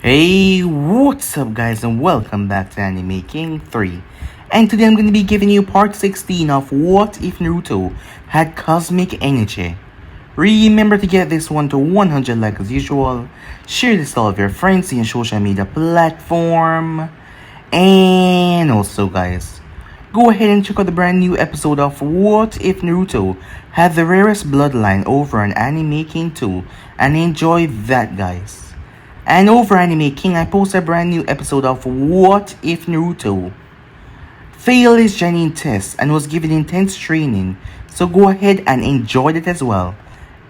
Hey, what's up guys and welcome back to Anime King 3. And today I'm going to be giving you part 16 of What If Naruto Had Cosmic Energy. Remember to get this one to 100 likes as usual, share this to all of your friends in your social media platform, and also guys, go ahead and check out the brand new episode of What If Naruto Had the Rarest Bloodline over on Anime King 2 and enjoy that guys. And over Anime King, I posted a brand new episode of What If Naruto failed his Genin test and was given intense training, so go ahead and enjoy it as well.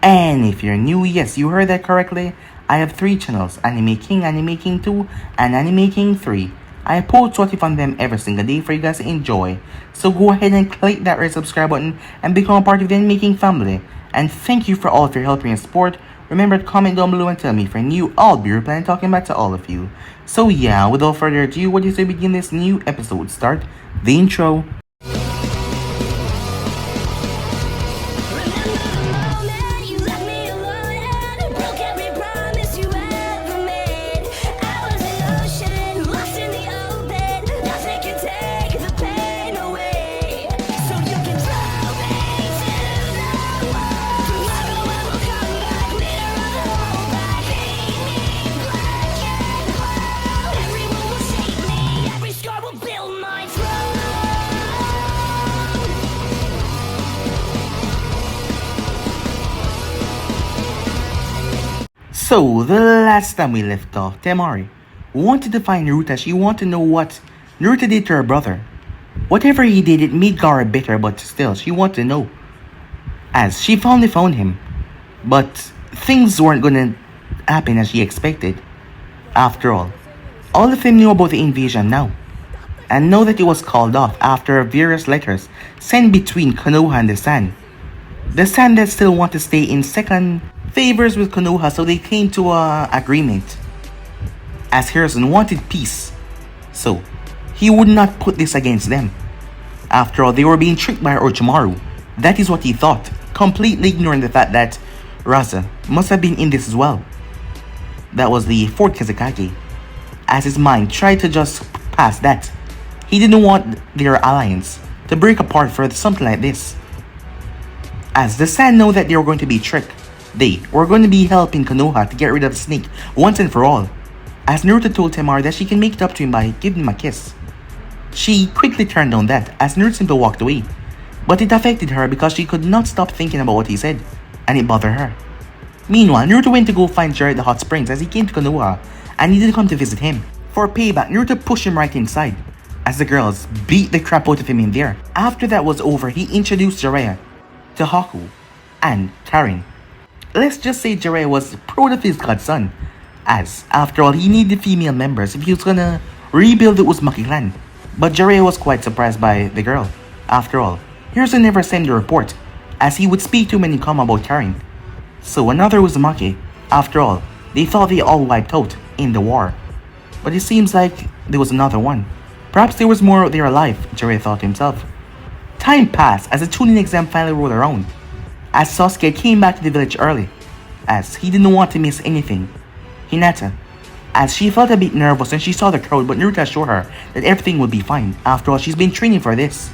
And if you're new, yes, you heard that correctly, I have 3 channels, Anime King 2, and Anime King 3. I post what if on them every single day for you guys to enjoy, so go ahead and click that red subscribe button and become a part of the Anime King family. And thank you for all of your help and support. Remember to comment down below and tell me if you're new, I'll be replying talking back to all of you. So yeah, without further ado, what do you say we begin this new episode? Start the intro. So, the last time we left off, Temari wanted to find Naruto. She wanted to know what Naruto did to her brother. Whatever he did, it made Gaara bitter, but still, she wanted to know. As she finally found him. But things weren't gonna happen as she expected. After all of them knew about the invasion now. And know that it was called off after various letters sent between Konoha and the Sand. The Sand that still want to stay in second favors with Konoha, so they came to a agreement. As Harrison wanted peace, so he would not put this against them. After all, they were being tricked by Orochimaru. That is what he thought, completely ignoring the fact that Raza must have been in this as well. That was the 4th Kazekage. As his mind tried to just pass that, he didn't want their alliance to break apart for something like this. As the Sand know that they were going to be tricked, they were going to be helping Konoha to get rid of the snake once and for all. As Naruto told Temari that she can make it up to him by giving him a kiss. She quickly turned down that as Naruto simply walked away. But it affected her because she could not stop thinking about what he said, and it bothered her. Meanwhile, Naruto went to go find Jiraiya at the hot springs as he came to Konoha and needed to come to visit him. For payback, Naruto pushed him right inside as the girls beat the crap out of him in there. After that was over, he introduced Jiraiya to Haku and Karin. Let's just say Jiraiya was proud of his godson, as after all he needed female members if he was gonna rebuild the Uzumaki clan. But Jiraiya was quite surprised by the girl. After all, Hiruzen never sent a report, as he would speak to him when he come about Karin. So another Uzumaki. After all, they thought they all wiped out in the war. But it seems like there was another one. Perhaps there was more out there alive, Jiraiya thought to himself. Time passed as the tuning exam finally rolled around, as Sasuke came back to the village early, as he didn't want to miss anything. Hinata, as she felt a bit nervous when she saw the crowd, but Naruto assured her that everything would be fine. After all, she's been training for this.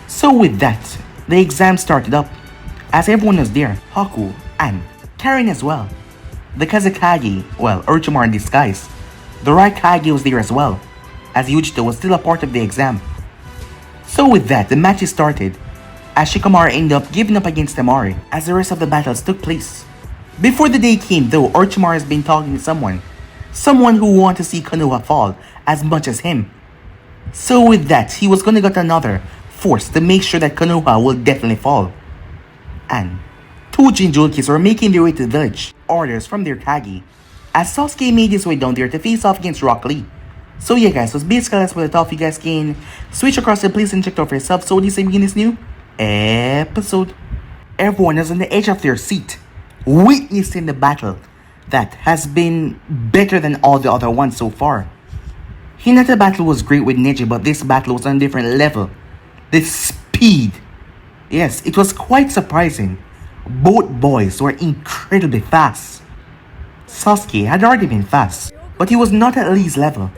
So with that, the exam started up, as everyone was there, Haku and Karin as well. The Kazekage, well, Orochimaru in disguise. The Raikage was there as well, as Yujito was still a part of the exam. So with that, the matches started, as Shikamaru ended up giving up against Temari as the rest of the battles took place. Before the day came though, Orochimaru has been talking to someone who wanted to see Konoha fall as much as him. So with that, he was gonna get another force to make sure that Konoha will definitely fall. And 2 Jinchurikis were making their way to the village, orders from their Kage, as Sasuke made his way down there to face off against Rock Lee. So yeah guys, so basically that's what I thought. You guys can switch across the place and check it out for yourself. So what do you say we begin this new episode? Everyone is on the edge of their seat, witnessing the battle that has been better than all the other ones so far. Hinata battle was great with Neji, but this battle was on a different level. The speed. Yes, it was quite surprising. Both boys were incredibly fast. Sasuke had already been fast, But he was not at Lee's level.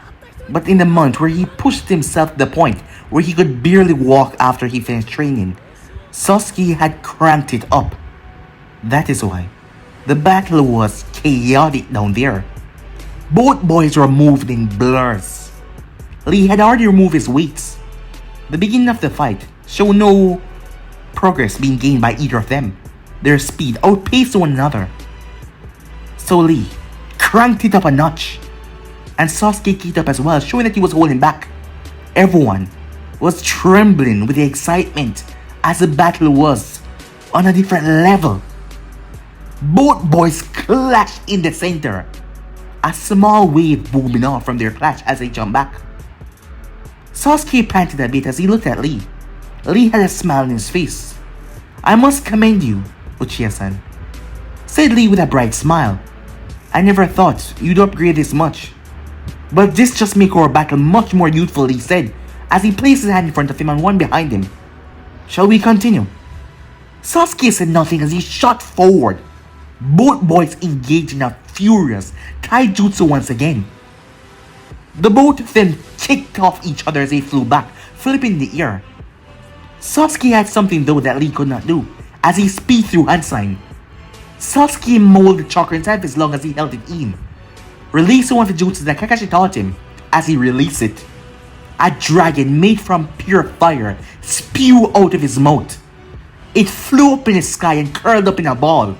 But in the month where he pushed himself to the point where he could barely walk after he finished training, Sasuke had cranked it up. That is why the battle was chaotic down there. Both boys were moving in blurs. Lee had already removed his weights. The beginning of the fight showed no progress being gained by either of them. Their speed outpaced one another. So Lee cranked it up a notch, and Sasuke kicked up as well, showing that he was holding back. Everyone was trembling with the excitement as the battle was on a different level. Both boys clashed in the center, a small wave booming off from their clash as they jumped back. Sasuke panted a bit as he looked at Lee. Lee had a smile on his face. "I must commend you, Uchiha-san," said Lee with a bright smile. "I never thought you'd upgrade this much. But this just makes our battle much more youthful," he said as he placed his hand in front of him and one behind him. "Shall we continue?" Sasuke said nothing as he shot forward. Both boys engaged in a furious taijutsu once again. The both of them kicked off each other as they flew back, flipping in the air. Sasuke had something though that Lee could not do, as he speed through hand sign. Sasuke molded chakra inside of his lung as he held it in, releasing one of the jutsus that Kakashi taught him. As he released it, a dragon made from pure fire spewed out of his mouth. It flew up in the sky and curled up in a ball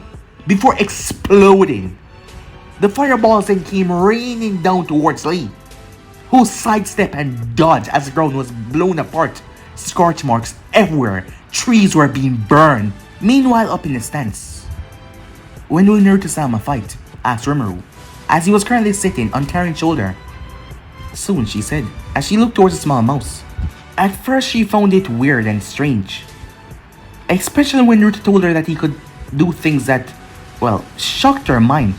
before exploding. The fireballs then came raining down towards Lee, who sidestepped and dodged as the ground was blown apart. Scorch marks everywhere. Trees were being burned. Meanwhile, up in the stands, "When will Naruto-sama fight?" asked Rimuru, as he was currently sitting on Karin's shoulder. "Soon," she said, as she looked towards the small mouse. At first, she found it weird and strange, especially when Naruto told her that he could do things that, well, shocked her mind.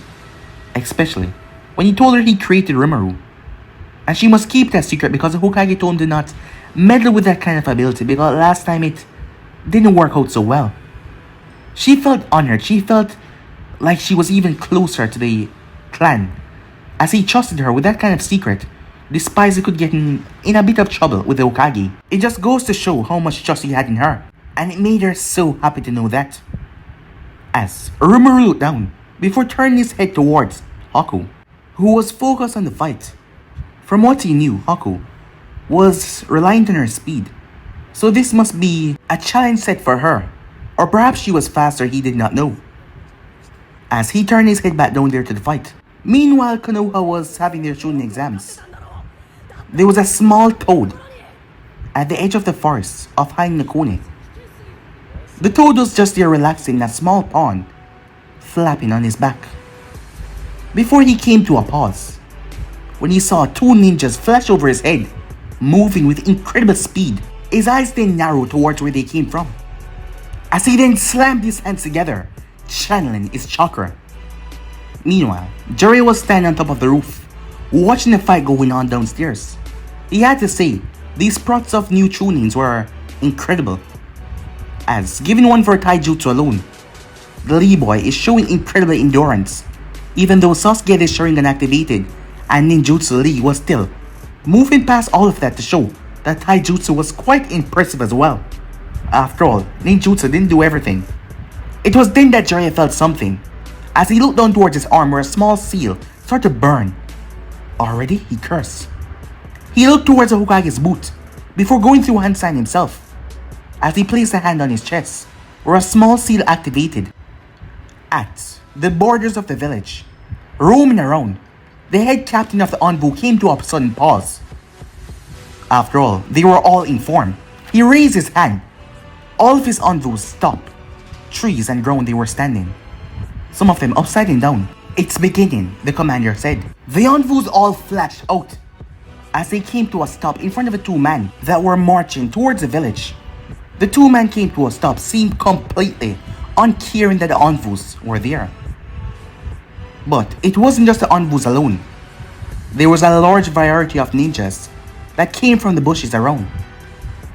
Especially when he told her he created Rimuru, and she must keep that secret because the Hokage told him to not meddle with that kind of ability because last time it didn't work out so well. She felt honored. She felt like she was even closer to the clan, as he trusted her with that kind of secret, despite he could get in a bit of trouble with the Hokage. It just goes to show how much trust he had in her, and it made her so happy to know that. As Rimuru looked down, before turning his head towards Haku, who was focused on the fight. From what he knew, Haku was reliant on her speed, so this must be a challenge set for her, or perhaps she was faster, he did not know. As he turned his head back down there to the fight. Meanwhile, Konoha was having their shooting exams. There was a small toad at the edge of the forest of Hainokone. The toad was just there relaxing in a small pond, flapping on his back. Before he came to a pause, when he saw two ninjas flash over his head, moving with incredible speed. His eyes then narrowed towards where they came from, as he then slammed his hands together, channeling his chakra. Meanwhile, Jiraiya was standing on top of the roof, watching the fight going on downstairs. He had to say, these procs of new tunings were incredible, as given one for taijutsu alone, the Lee boy is showing incredible endurance. Even though Sasuke had his Sharingan activated and ninjutsu, Lee was still moving past all of that to show that taijutsu was quite impressive as well. After all, ninjutsu didn't do everything. It was then that Jiraiya felt something, as he looked down towards his arm where a small seal started to burn. Already, he cursed. He looked towards the Hokage's boot before going through hand sign himself, as he placed a hand on his chest where a small seal activated. At the borders of the village, roaming around, the head captain of the envoy came to a sudden pause. After all, they were all informed. He raised his hand. All of his envoys stopped. Trees and ground they were standing, some of them upside down. "It's beginning," the commander said. The envoys all flashed out as they came to a stop in front of the two men that were marching towards the village. The two men came to a stop, seemed completely uncaring that the envoys were there. But it wasn't just the envoys alone. There was a large variety of ninjas that came from the bushes around.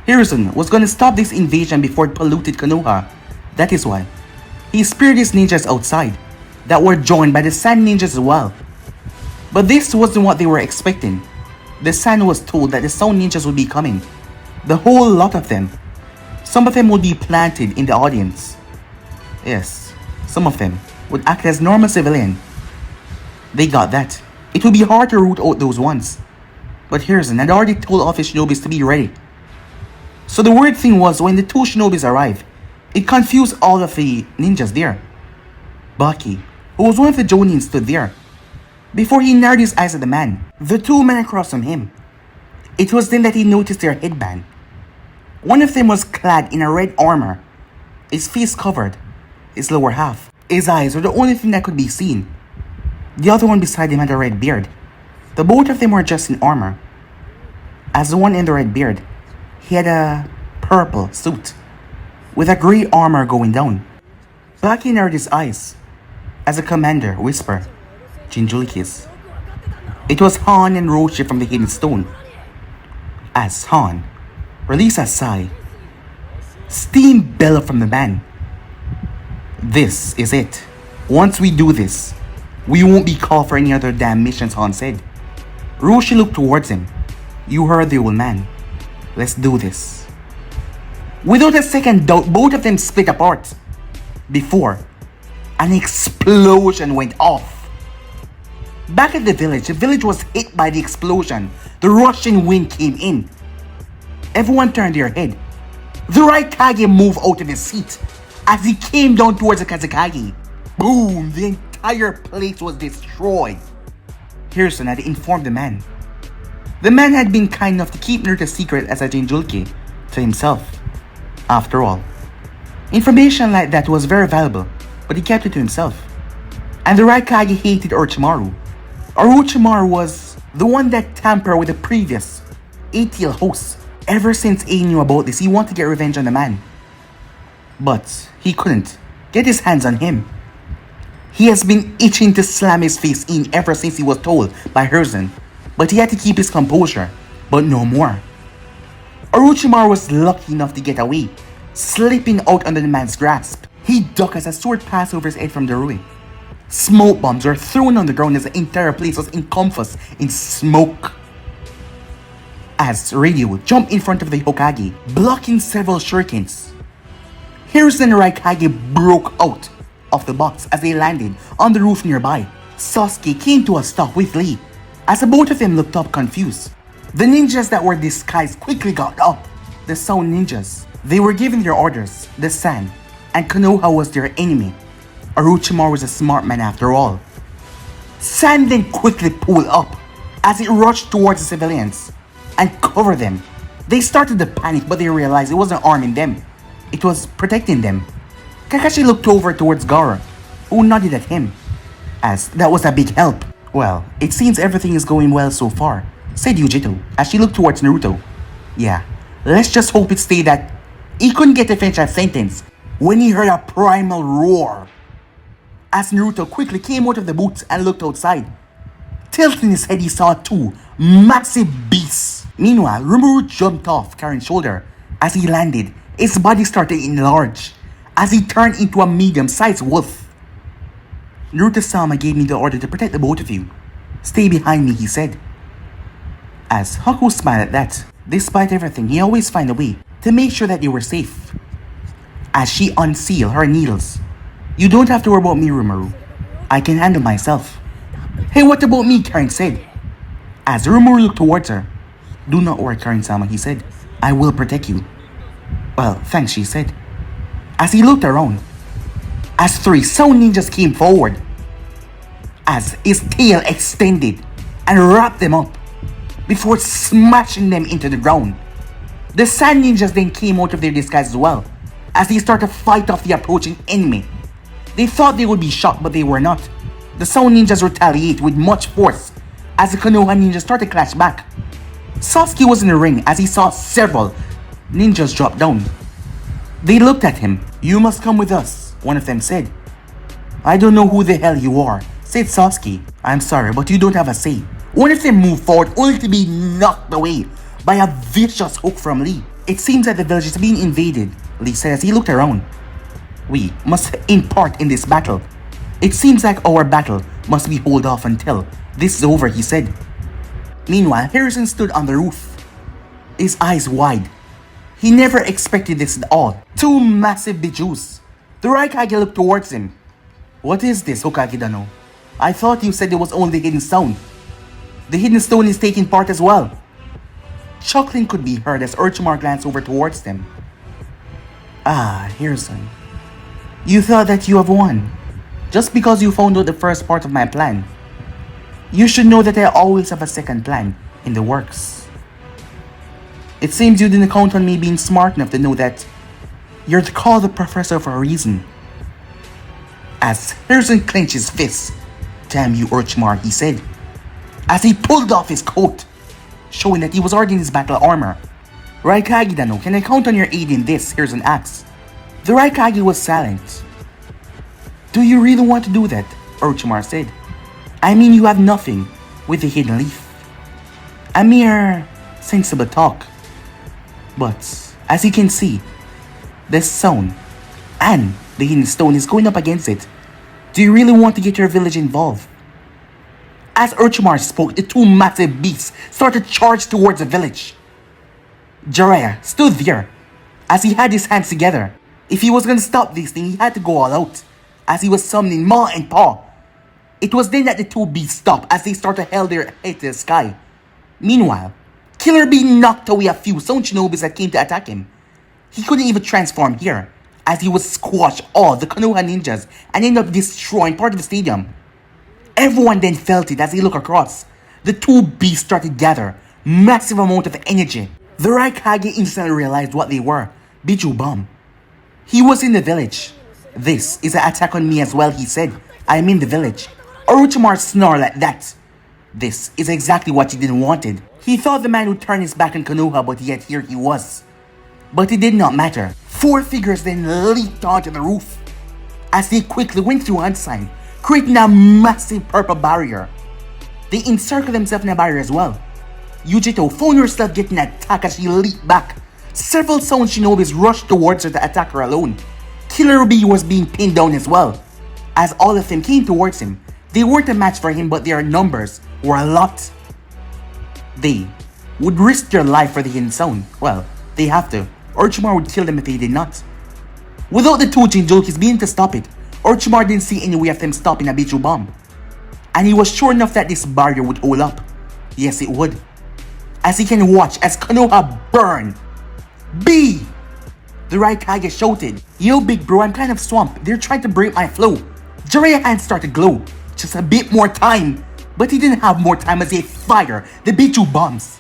Hiruzen was going to stop this invasion before it polluted Konoha. That is why he speared his ninjas outside, that were joined by the sand ninjas as well. But this wasn't what they were expecting. The San was told that the sound ninjas would be coming. The whole lot of them. Some of them would be planted in the audience. Yes, some of them would act as normal civilian. They got that. It would be hard to root out those ones. But Hiruzen had already told all of his shinobis to be ready. So the weird thing was, when the two shinobis arrived, it confused all of the ninjas there. Baki, who was one of the Jonin, stood there. Before he narrowed his eyes at the man, the two men across from him. It was then that he noticed their headband. One of them was clad in a red armor, his face covered, his lower half. His eyes were the only thing that could be seen. The other one beside him had a red beard. The both of them were dressed in armor. As the one in the red beard, he had a purple suit with a grey armor going down. Baki narrowed his eyes as the commander whispered, Jinjulikis. It was Han and Roshi from the Hidden Stone. As Han released a sigh, steam bellowed from the man. This is it. Once we do this, we won't be called for any other damn missions, Han said. Roshi looked towards him. You heard the old man. Let's do this. Without a second doubt, both of them split apart. Before an explosion went off. Back at the village was hit by the explosion. The rushing wind came in. Everyone turned their head. The Raikage moved out of his seat as he came down towards the Kazekage. Boom! The entire place was destroyed. Hiruzen had informed the man. The man had been kind enough to keep Naruto's secret as a Jinjulki to himself. After all, information like that was very valuable, but he kept it to himself. And the Raikage hated Orochimaru. Orochimaru was the one that tampered with the previous ATL host. Ever since A knew about this, he wanted to get revenge on the man. But he couldn't get his hands on him. He has been itching to slam his face in ever since he was told by Hiruzen, but he had to keep his composure, but no more. Orochimaru was lucky enough to get away, slipping out under the man's grasp. He ducked as a sword passed over his head from the ruin. Smoke bombs were thrown on the ground as the entire place was encompassed in smoke. As Radio jumped in front of the Hokage, blocking several shurikens. Hiruzen and Raikage broke out of the box as they landed on the roof nearby. Sasuke came to a stop with Lee as the both of them looked up confused. The ninjas that were disguised quickly got up. The Sound ninjas. They were given their orders. The San and Konoha was their enemy. Orochimaru was a smart man after all. San then quickly pulled up as it rushed towards the civilians and covered them. They started to panic, but they realized it wasn't harming them. It was protecting them. Kakashi looked over towards Gaara, who nodded at him, as that was a big help. Well, it seems everything is going well so far, said Yujito as she looked towards Naruto. Yeah, let's just hope it stayed that he couldn't get to finish that sentence when he heard a primal roar. As Naruto quickly came out of the booth and looked outside. Tilting his head, he saw two massive beasts. Meanwhile, Rimuru jumped off Karin's shoulder. As he landed, his body started to enlarge as he turned into a medium-sized wolf. Naruto-sama gave me the order to protect the both of you. Stay behind me, he said. As Haku smiled at that, despite everything, he always found a way to make sure that you were safe. As she unsealed her needles. You don't have to worry about me, Rimuru. I can handle myself. Hey, what about me? Karin said. As Rimuru looked towards her. Do not worry, Karin-sama, he said. I will protect you. Well, thanks, she said. As he looked around, as three Sound ninjas came forward, as his tail extended and wrapped them up before smashing them into the ground. The Sand ninjas then came out of their disguise as well, as they started to fight off the approaching enemy. They thought they would be shocked, but they were not. The Sound ninjas retaliate with much force as the Konoha ninjas started to clash back. Sasuke was in the ring as he saw several ninjas drop down. They looked at him. You must come with us, one of them said. I don't know who the hell you are, said Sasuke. I'm sorry, but you don't have a say. One of them moved forward only to be knocked away by a vicious hook from Lee. It seems that the village is being invaded, Lee said as he looked around. We must take part in this battle. It seems like our battle must be held off until This is over, he said. Meanwhile, Harrison stood on the roof, his eyes wide. He never expected this at all. Two massive bijus. The Raikage looked towards him. What is this, Hokage Dano? I thought you said it was only the hidden stone. The hidden stone is taking part as well. Chuckling could be heard as Orochimaru glanced over towards them. Ah, Harrison. You thought that you have won. Just because you found out the first part of my plan. You should know that I always have a second plan in the works. It seems you didn't count on me being smart enough to know that you're called the professor for a reason. As Harrison clenched his fist, "Damn you, Orochimaru," he said, as he pulled off his coat, showing that he was already in his battle armor. Raikage Dano, can I count on your aid in this? Harrison asked. The Raikage was silent. Do you really want to do that? Orochimaru said. I mean, you have nothing with the hidden leaf. A mere sensible talk. But, as you can see, the stone and the hidden stone is going up against it. Do you really want to get your village involved? As Orochimaru spoke, the two massive beasts started to charge towards the village. Jiraiya stood there as he had his hands together. If he was going to stop this thing, he had to go all out, as he was summoning Ma and Pa. It was then that the two beasts stopped as they started to held their head to the sky. Meanwhile, Killer Bee knocked away a few Stone Shinobis that came to attack him. He couldn't even transform here, as he would squash all the Konoha ninjas and end up destroying part of the stadium. Everyone then felt it as they looked across. The two beasts started to gather massive amount of energy. The Raikage instantly realized what they were. Biju Bomb. He was in the village. This is an attack on me as well, he said. I am in the village. Orochimaru snarled at that. This is exactly what he didn't wanted. He thought the man would turn his back on Konoha, but yet here he was. But it did not matter. Four figures then leaped onto the roof as they quickly went through Unsign, creating a massive purple barrier. They encircled themselves in a barrier as well. Yujito found herself getting attacked as she leaped back. Several Sound Shinobis rushed towards her to attack her alone. Killer Bee was being pinned down as well. As all of them came towards him, they weren't a match for him, but their numbers were a lot. They would risk their life for the hidden sound. Well, they have to. Orochimaru would kill them if they did not. Without the two Jinchurikis being to stop it, Orochimaru didn't see any way of them stopping a Biju Bomb. And he was sure enough that this barrier would hold up. Yes, it would. As he can watch as Konoha burn. B! The Raikage shouted, Yo big bro, I'm kind of swamped. They're trying to break my flow. Jiraiya's hands started to glow. Just a bit more time. But he didn't have more time as they fired the Biju bombs.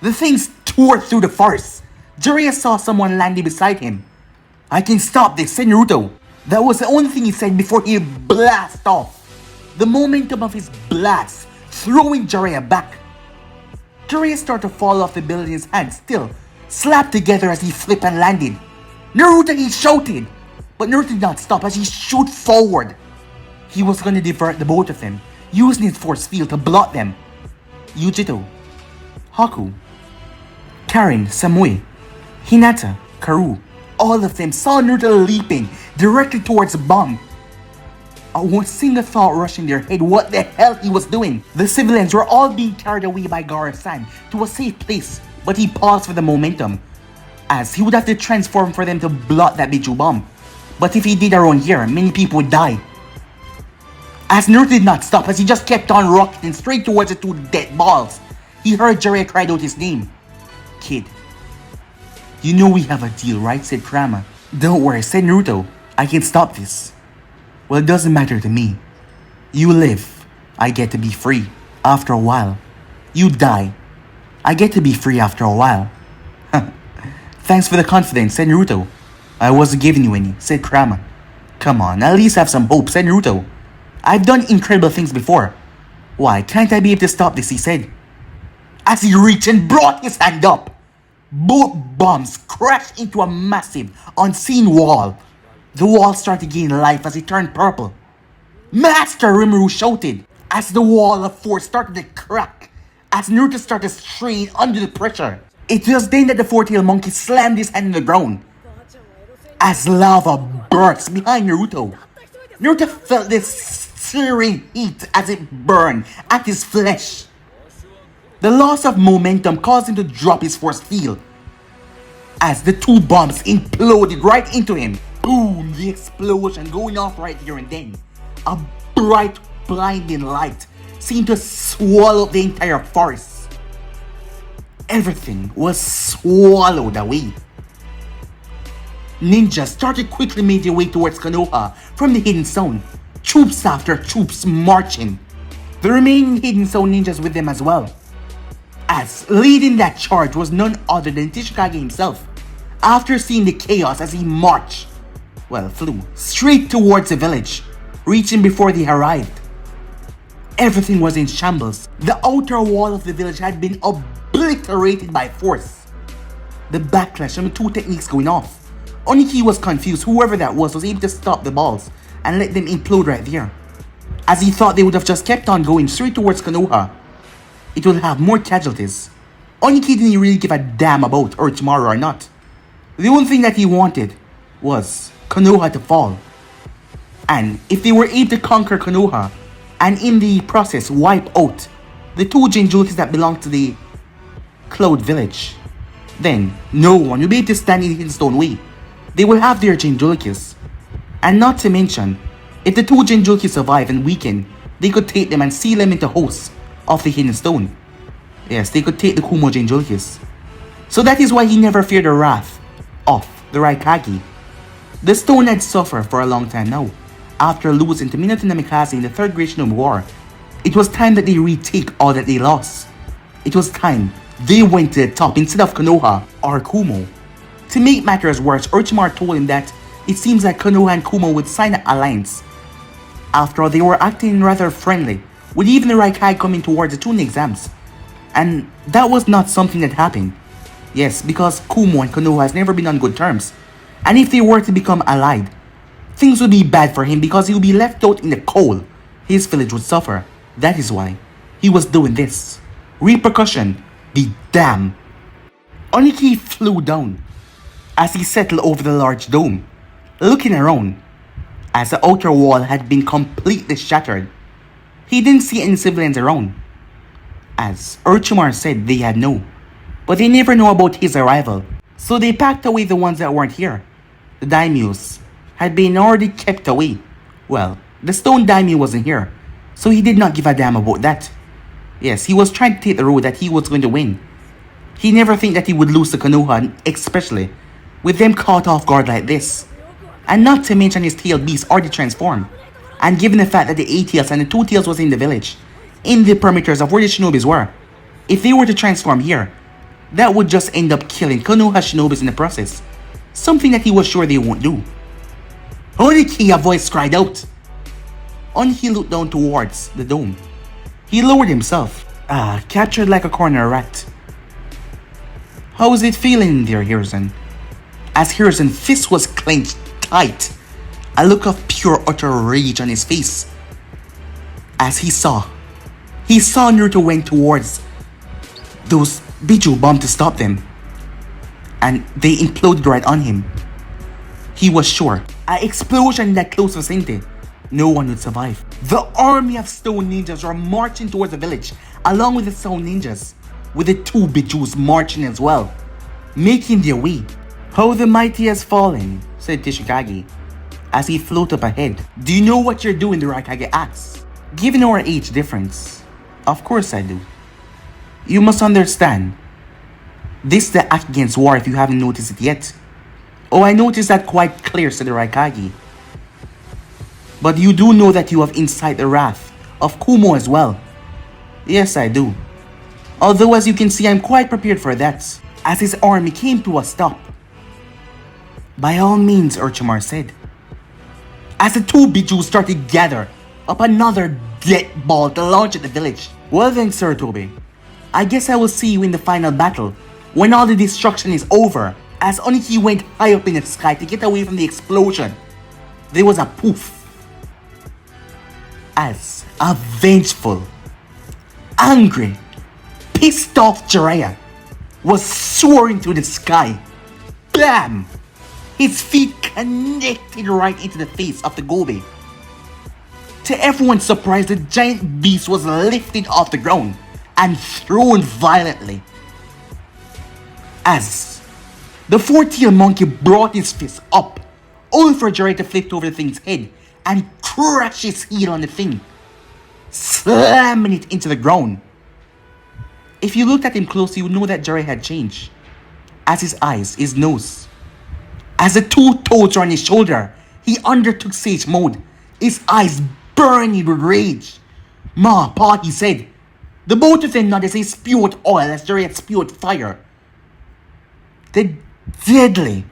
The things tore through the forest. Jiraiya saw someone landing beside him. I can stop this, said Naruto. That was the only thing he said before he blasted off. The momentum of his blast throwing Jiraiya back. Jiraiya started to fall off the building, his hands still slapped together as he flipped and landed. Naruto, he shouted. But Naruto did not stop as he shot forward. He was going to divert the both of them, using his force field to block them. Yujito, Haku, Karin, Samui, Hinata, Karu, all of them saw Naruto leaping directly towards the bomb. One single thought rushed in their head what the hell he was doing. The civilians were all being carried away by Gaara-san to a safe place, but he paused for the momentum, as he would have to transform for them to block that Biju bomb. But if he did around here, many people would die. As Naruto did not stop, as he just kept on rocketing straight towards the two dead balls, he heard Jiraiya cried out his name. Kid, you know we have a deal, right? Said Kurama. Don't worry, said Naruto. I can stop this. Well, it doesn't matter to me. You live, I get to be free. After a while. You die, I get to be free after a while. Thanks for the confidence, said Naruto. I wasn't giving you any, said Kurama. Come on, at least have some hope, said Naruto. I've done incredible things before. Why can't I be able to stop this, he said. As he reached and brought his hand up, both bombs crashed into a massive, unseen wall. The wall started to gain life as it turned purple. Master Rimuru shouted as the wall of force started to crack as Naruto started to strain under the pressure. It was then that the four-tailed monkey slammed his hand on the ground as lava burst behind Naruto. Naruto felt this searing heat as it burned at his flesh. The loss of momentum caused him to drop his force field as the two bombs imploded right into him. Boom! The explosion going off right here and then. A bright, blinding light seemed to swallow the entire forest. Everything was swallowed away. Ninjas started quickly making their way towards Konoha from the hidden zone, troops after troops marching. The remaining hidden zone ninjas with them as well, as leading that charge was none other than Tishikage himself. After seeing the chaos as he marched, flew straight towards the village, reaching before they arrived. Everything was in shambles. The outer wall of the village had been obliterated by force. The backlash from the two techniques going off. Oniki was confused. Whoever that was able to stop the balls and let them implode right there, as he thought they would have just kept on going straight towards Konoha. It would have more casualties. Oniki didn't really give a damn about Orochimaru or not. The only thing that he wanted was Konoha to fall. And if they were able to conquer Konoha and in the process wipe out the two Jinchurikis that belonged to the Cloud Village, then no one will be able to stand in his stone way. They will have their Jinchurikis. And not to mention, if the two Jinchurikis survive and weaken, they could take them and seal them into hosts of the Hidden Stone. Yes, they could take the Kumo Jinchurikis. So that is why he never feared the wrath of the Raikage. The stone had suffered for a long time now. After losing to Minato Namikaze in the Third Great Shinobi War, it was time that they retake all that they lost. It was time they went to the top instead of Konoha or Kumo. To make matters worse, Orochimaru told him that it seems like Konoha and Kumo would sign an alliance. After all, they were acting rather friendly, with even the Raikage coming towards the Chunin exams. And that was not something that happened. Yes, because Kumo and Konoha has never been on good terms. And if they were to become allied, things would be bad for him because he would be left out in the cold. His village would suffer. That is why he was doing this. Repercussion be damned. Oniki flew down as he settled over the large dome, looking around, as the outer wall had been completely shattered. He didn't see any civilians around. As Orochimaru said, they had no, but they never know about his arrival, so they packed away the ones that weren't here. The daimyos had been already kept away. The stone daimyo wasn't here, so he did not give a damn about that. Yes, he was trying to take the road that he was going to win. He never think that he would lose to Konoha, especially with them caught off guard like this. And not to mention his tail beast already transformed. And given the fact that the 8 tails and the 2 tails was in the village, in the perimeters of where the shinobis were, if they were to transform here, that would just end up killing Konoha shinobis in the process. Something that he was sure they won't do. Oniki, a voice cried out. Oniki looked down towards the dome. He lowered himself, captured like a corner rat. How is it feeling in there, Hiruzen? As Hiruzen's fist was clenched tight, a look of pure utter rage on his face. As he saw Naruto went towards those Biju bombs to stop them, and they imploded right on him. He was sure, an explosion in that close vicinity, no one would survive. The army of stone ninjas were marching towards the village, along with the stone ninjas, with the two Bijus marching as well, making their way. How the mighty has fallen, said Tishikage, as he floated up ahead. Do you know what you're doing, the Raikage asked. Given our age difference, of course I do. You must understand, this is the act against war if you haven't noticed it yet. Oh, I noticed that quite clear, said the Raikage. But you do know that you have incited the wrath of Kumo as well. Yes, I do. Although as you can see, I'm quite prepared for that, as his army came to a stop. By all means, Orochimaru said, as the two Bijus started to gather up another death ball to launch at the village. Well then, Sarutobi, I guess I will see you in the final battle, when all the destruction is over. As Oniki went high up in the sky to get away from the explosion, there was a poof. As a vengeful, angry, pissed off Jiraiya was soaring through the sky. Bam! His feet connected right into the face of the Gobi. To everyone's surprise, the giant beast was lifted off the ground and thrown violently. As the four-tailed monkey brought his fist up, only for Jiraiya to flip over the thing's head and crash his heel on the thing, slamming it into the ground. If you looked at him closely, you would know that Jiraiya had changed. As his eyes, his nose, as the two toes were on his shoulder, he undertook Sage mode, his eyes burning with rage. "Ma, Pa," he said. The both of them nodded as they spewed oil as Jiraiya spewed fire. The deadly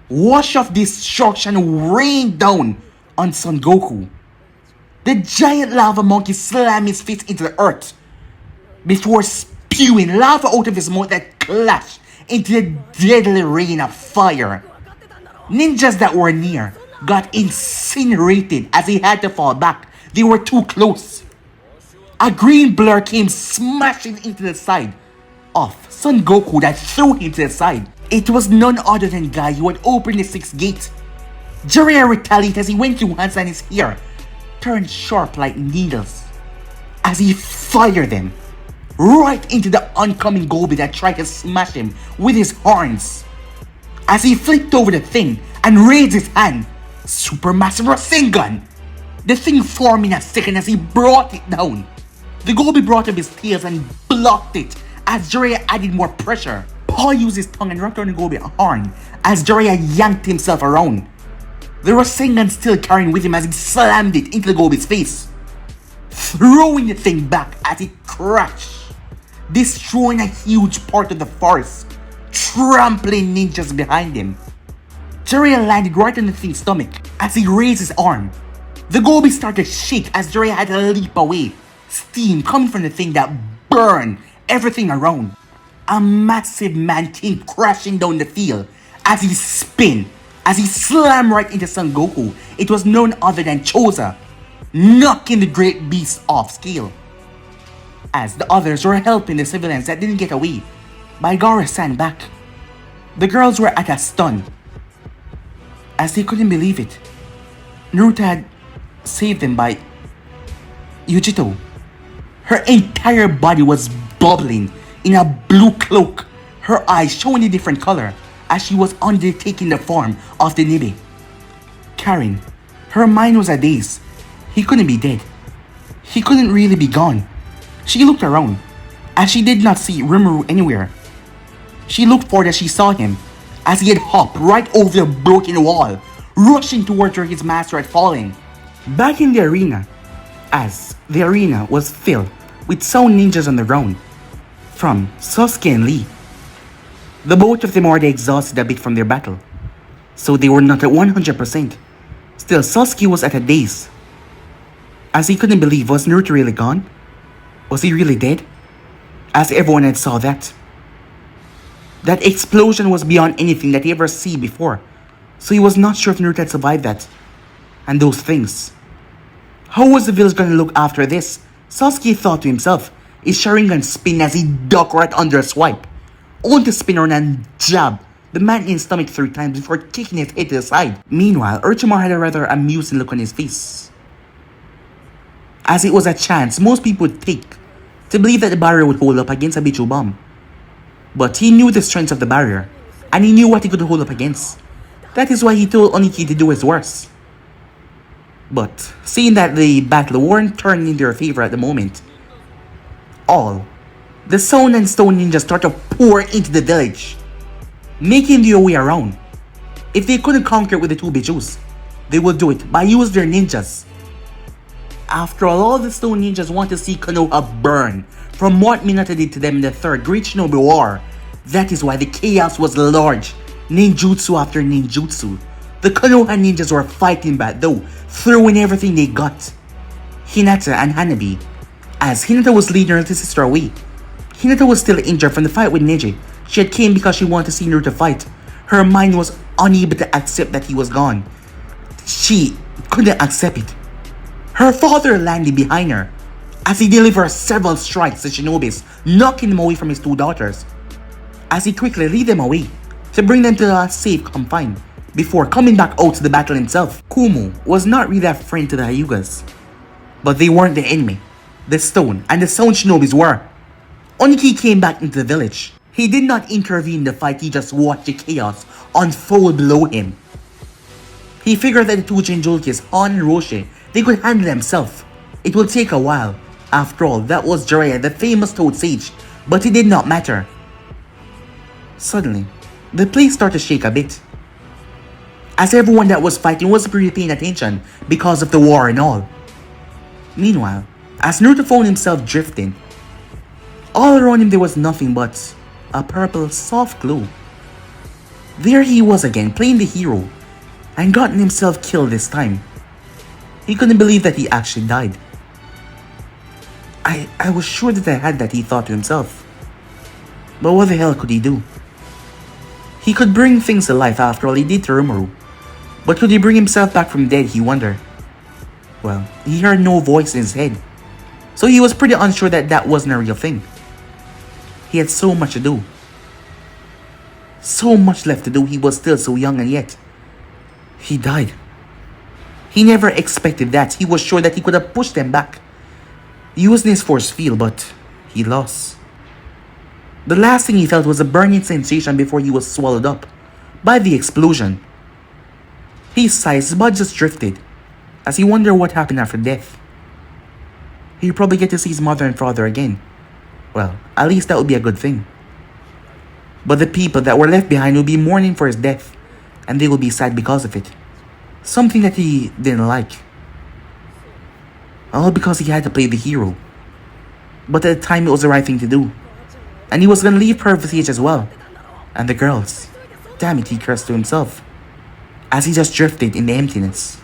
wash of destruction rained down on Son Goku. The giant lava monkey slammed his fist into the earth before spewing lava out of his mouth that clashed into the deadly rain of fire. Ninjas that were near got incinerated as they had to fall back. They were too close. A green blur came smashing into the side of Son Goku that threw him to the side. It was none other than Guy who had opened the sixth gate. Jiraiya retaliated as he went to hands and his hair turned sharp like needles as he fired them right into the oncoming Gobi that tried to smash him with his horns. As he flipped over the thing and raised his hand, Supermassive Rasengan! The thing formed in a second as he brought it down. The Gobi brought up his tails and blocked it as Jiraiya added more pressure. Paul used his tongue and wrapped around the Gobi horn as Jiraiya yanked himself around. The Rasengan still carrying with him as he slammed it into the Gobi's face, throwing the thing back as it crashed, destroying a huge part of the forest, trampling ninjas behind him. Jiraiya landed right on the thing's stomach as he raised his arm. The Gobi started to shake as Jiraiya had to leap away, steam coming from the thing that burned everything around. A massive man came crashing down the field as he spun, as he slammed right into Son Goku. It was none other than Choza, knocking the great beast off scale. As the others were helping the civilians that didn't get away by Gaara-san back, the girls were at a stun as they couldn't believe it. Naruto had saved them by Yujito. Her entire body was bubbling in a blue cloak, her eyes showing a different color as she was undertaking the form of the Nibi. Karin, her mind was ablaze. He couldn't be dead. He couldn't really be gone. She looked around as she did not see Rimuru anywhere. She looked forward as she saw him as he had hopped right over the broken wall, rushing towards where his master had fallen. Back in the arena, as the arena was filled with sound ninjas on the ground, from Sasuke and Lee. The both of them were already exhausted a bit from their battle, so they were not at 100%. Still, Sasuke was at a daze, as he couldn't believe, was Naruto really gone? Was he really dead? As everyone had saw that. That explosion was beyond anything that he ever seen before, so he was not sure if Naruto had survived that. And those things. How was the village going to look after this? Sasuke thought to himself, his Sharingan spin as he ducked right under a swipe, only to spin around and jab the man in his stomach 3 times before kicking his head to the side. Meanwhile, Orochimaru had a rather amusing look on his face, as it was a chance most people would take to believe that the barrier would hold up against a Bichu bomb. But he knew the strength of the barrier, and he knew what he could hold up against. That is why he told Oniki to do his worst. But seeing that the battle weren't turning in their favor at the moment, all the Sound and Stone ninjas started to pour into the village, making their way around. If they couldn't conquer it with the 2 Bichus, they would do it by using their ninjas. After all the Stone ninjas want to see Konoha burn from what Minato did to them in the 3rd Great Shinobi War. That is why the chaos was large, ninjutsu after ninjutsu. The Konoha ninjas were fighting back though, throwing everything they got. Hinata and Hanabi, as Hinata was leading her little sister away. Hinata was still injured from the fight with Neji. She had came because she wanted to see Naruto fight. Her mind was unable to accept that he was gone. She couldn't accept it. Her father landed behind her as he delivered several strikes to Shinobis, knocking him away from his 2 daughters, as he quickly lead them away to bring them to a safe confine. before coming back out to the battle himself. Kumo was not really a friend to the Hyugas, but they weren't the enemy. The stone and the sound shinobis were. Oniki came back into the village. He did not intervene in the fight, he just watched the chaos unfold below him. He figured that the two Jinjulkis, Han and Roshi, they could handle themselves. It will take a while. After all, that was Jiraiya, the famous Toad Sage, but it did not matter. Suddenly, the place started to shake a bit, as everyone that was fighting wasn't really paying attention because of the war and all. Meanwhile, as Naruto found himself drifting, all around him there was nothing but a purple soft glow. There he was again, playing the hero, and gotten himself killed this time. He couldn't believe that he actually died. I was sure that I had that, he thought to himself. But what the hell could he do? He could bring things to life, after all he did to Rimuru. But could he bring himself back from dead, he wondered. Well, he heard no voice in his head, so he was pretty unsure that that wasn't a real thing. He had so much to do. So much left to do, he was still so young, and yet he died. He never expected that. He was sure that he could have pushed them back, using his force field, but he lost. The last thing he felt was a burning sensation before he was swallowed up by the explosion. He sighed, his body just drifted, as he wondered what happened after death. He'd probably get to see his mother and father again. Well, at least that would be a good thing. But the people that were left behind will be mourning for his death, and they will be sad because of it. Something that he didn't like. All because he had to play the hero. But at the time it was the right thing to do. And he was gonna leave Perfect Age as well. And the girls. Damn it, he cursed to himself, as he just drifted in the emptiness.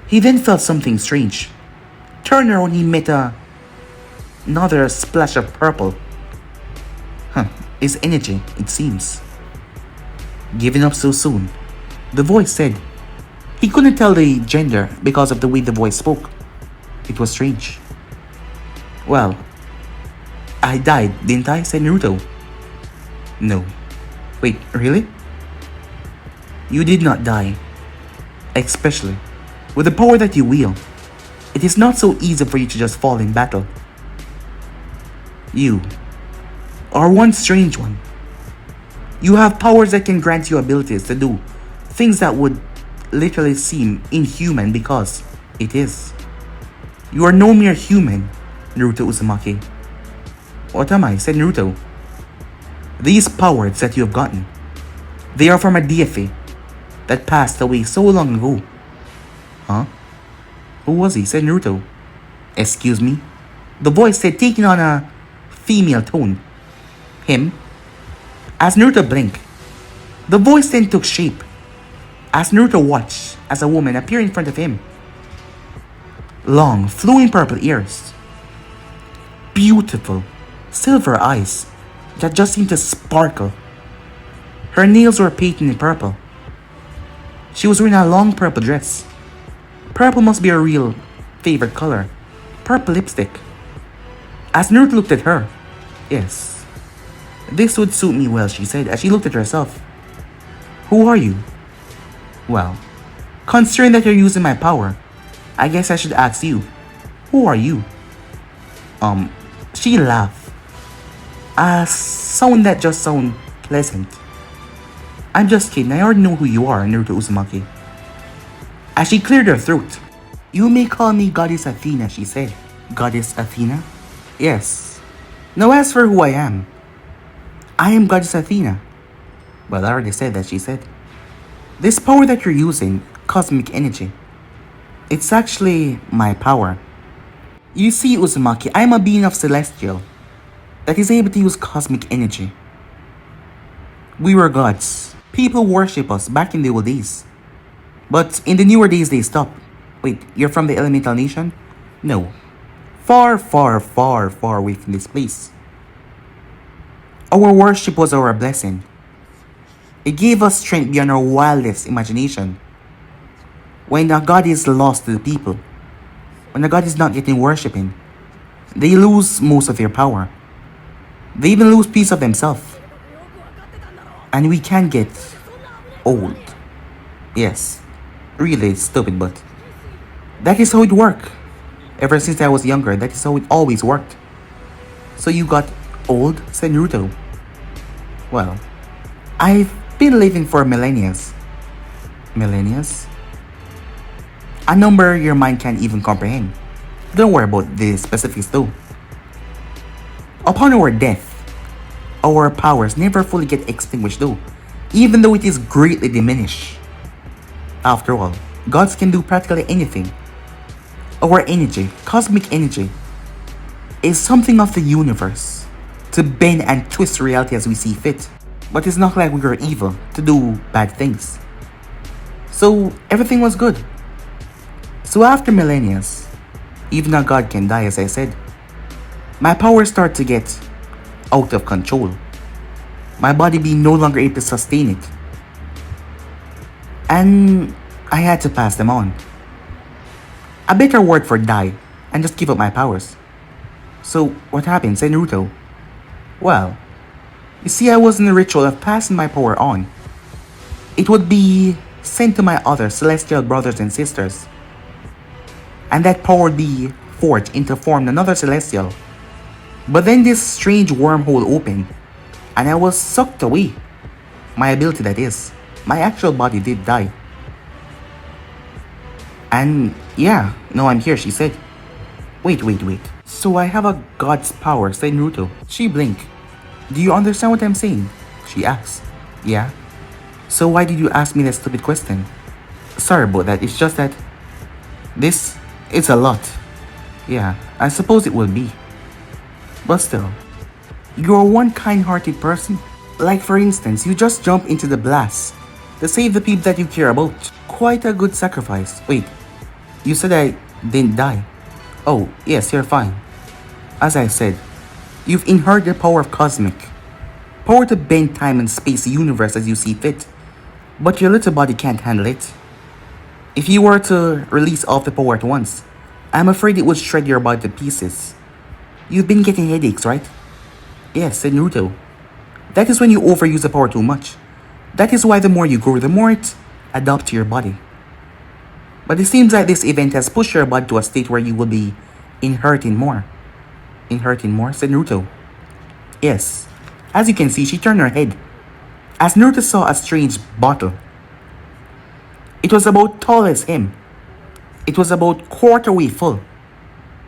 He then felt something strange. Turning around, he met another splash of purple. His energy, it seems. Giving up so soon, the voice said. He couldn't tell the gender because of the way the voice spoke. It was strange. Well, I died, didn't I? Said Naruto. No. Wait, really? You did not die. Especially with the power that you wield. It is not so easy for you to just fall in battle. You are one strange one. You have powers that can grant you abilities to do things that would literally seem inhuman because it is. You are no mere human, Naruto Uzumaki. What am I? Said Naruto. These powers that you have gotten, they are from a deity that passed away so long ago. Huh? Who was he? Said Naruto. Excuse me? The voice said, taking on a female tone. Him? As Naruto blinked, the voice then took shape, as Naruto watched as a woman appeared in front of him. Long, flowing purple ears. Beautiful, silver eyes that just seemed to sparkle. Her nails were painted in purple. She was wearing a long purple dress. Purple must be her real favorite color. Purple lipstick. As Naruto looked at her, yes, this would suit me well, she said as she looked at herself. Who are you? Well, considering that you're using my power, I guess I should ask you, who are you? She laughed. A sound that just sounded pleasant. I'm just kidding, I already know who you are, Naruto Uzumaki. As she cleared her throat. You may call me Goddess Athena, she said. Goddess Athena? Yes. Now as for who I am Goddess Athena. Well, I already said that, she said. This power that you're using, cosmic energy, it's actually my power. You see, Uzumaki, I'm a being of celestial that is able to use cosmic energy. We were gods. People worship us back in the old days. But in the newer days, they stopped. Wait, you're from the elemental nation? No. Far, far, far, far away from this place. Our worship was our blessing. It gave us strength beyond our wildest imagination. When a god is lost to the people, when a god is not getting worshipping, they lose most of their power. They even lose piece of themselves. And we can get old. Yes, really it's stupid, but that is how it worked. Ever since I was younger, that is how it always worked. So you got old, said Naruto. Well, I've been living for millennia. Millennia? A number your mind can't even comprehend. Don't worry about the specifics though. Upon our death, our powers never fully get extinguished though, even though it is greatly diminished. After all, gods can do practically anything. Our energy, cosmic energy, is something of the universe to bend and twist reality as we see fit. But it's not like we are evil to do bad things. So everything was good. So after millennia, even a god can die, as I said. My powers start to get out of control. My body being no longer able to sustain it. And I had to pass them on. A better word for die and just give up my powers. So what happened, said Naruto? Well, you see, I was in the ritual of passing my power on. It would be sent to my other celestial brothers and sisters. And that power would be forged into form another celestial. But then this strange wormhole opened, and I was sucked away. My ability, that is. My actual body did die. And yeah, now I'm here, she said. Wait. So I have a god's power, said Naruto. She blinked. Do you understand what I'm saying? She asked. Yeah. So why did you ask me that stupid question? Sorry about that, it's just that this is a lot. Yeah, I suppose it will be. But still, you're one kind-hearted person. Like for instance, you just jump into the blast to save the people that you care about. Quite a good sacrifice. Wait, you said I didn't die. Oh, yes, you're fine. As I said, you've inherited the power of cosmic. Power to bend time and space the universe as you see fit. But your little body can't handle it. If you were to release all the power at once, I'm afraid it would shred your body to pieces. You've been getting headaches, right? Yes, said Naruto. That is when you overuse the power too much. That is why the more you grow, the more it adapts to your body. But it seems like this event has pushed your body to a state where you will be inheriting more. Inheriting more, said Naruto. Yes. As you can see, she turned her head as Naruto saw a strange bottle. It was about tall as him. It was about quarter way full.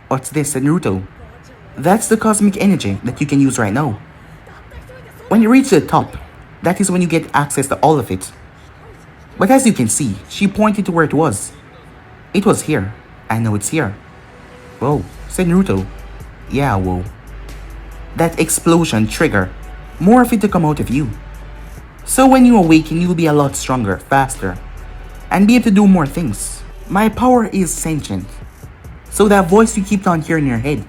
What's this, said Naruto? That's the cosmic energy that you can use right now. When you reach the top, that is when you get access to all of it. But as you can see, she pointed to where it was. It was here. I know it's here. Whoa, said Naruto. Yeah, whoa. That explosion triggered more of it to come out of you. So when you awaken, you'll be a lot stronger, faster, and be able to do more things. My power is sentient. So that voice you keep on hearing in your head,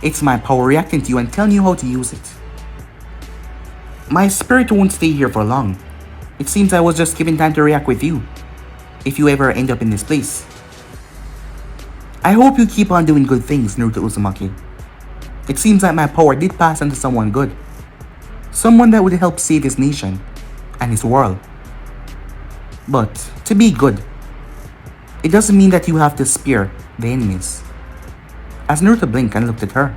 it's my power reacting to you and telling you how to use it. My spirit won't stay here for long. It seems I was just given time to react with you, if you ever end up in this place. I hope you keep on doing good things, Naruto Uzumaki. It seems like my power did pass on to someone good. Someone that would help save his nation and his world. But to be good, it doesn't mean that you have to spare the enemies. As Naruto blinked and looked at her.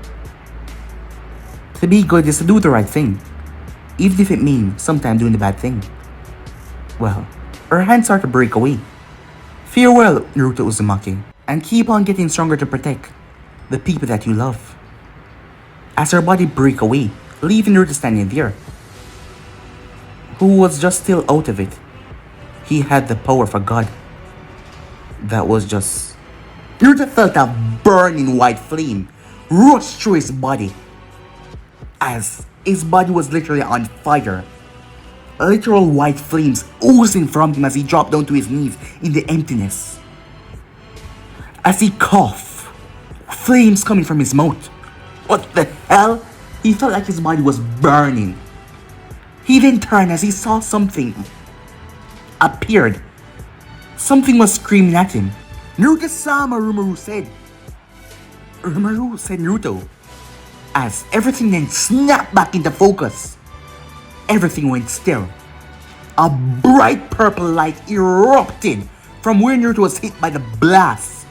To be good is to do the right thing, even if it means sometimes doing the bad thing. Well, her hands start to break away. Farewell, Naruto Uzumaki, and keep on getting stronger to protect the people that you love. As her body break away, leaving Naruto standing there, who was just still out of it. He had the power of a god. That was just... Naruto felt a burning white flame rush through his body, as his body was literally on fire. Literal white flames oozing from him as he dropped down to his knees in the emptiness. As he coughed, flames coming from his mouth. What the hell? He felt like his body was burning. He then turned as he saw something appeared. Something was screaming at him. Naruto-sama, Rumaru said. Rumaru said Naruto. As everything then snapped back into focus. Everything went still. A bright purple light erupted from where Naruto was hit by the blast.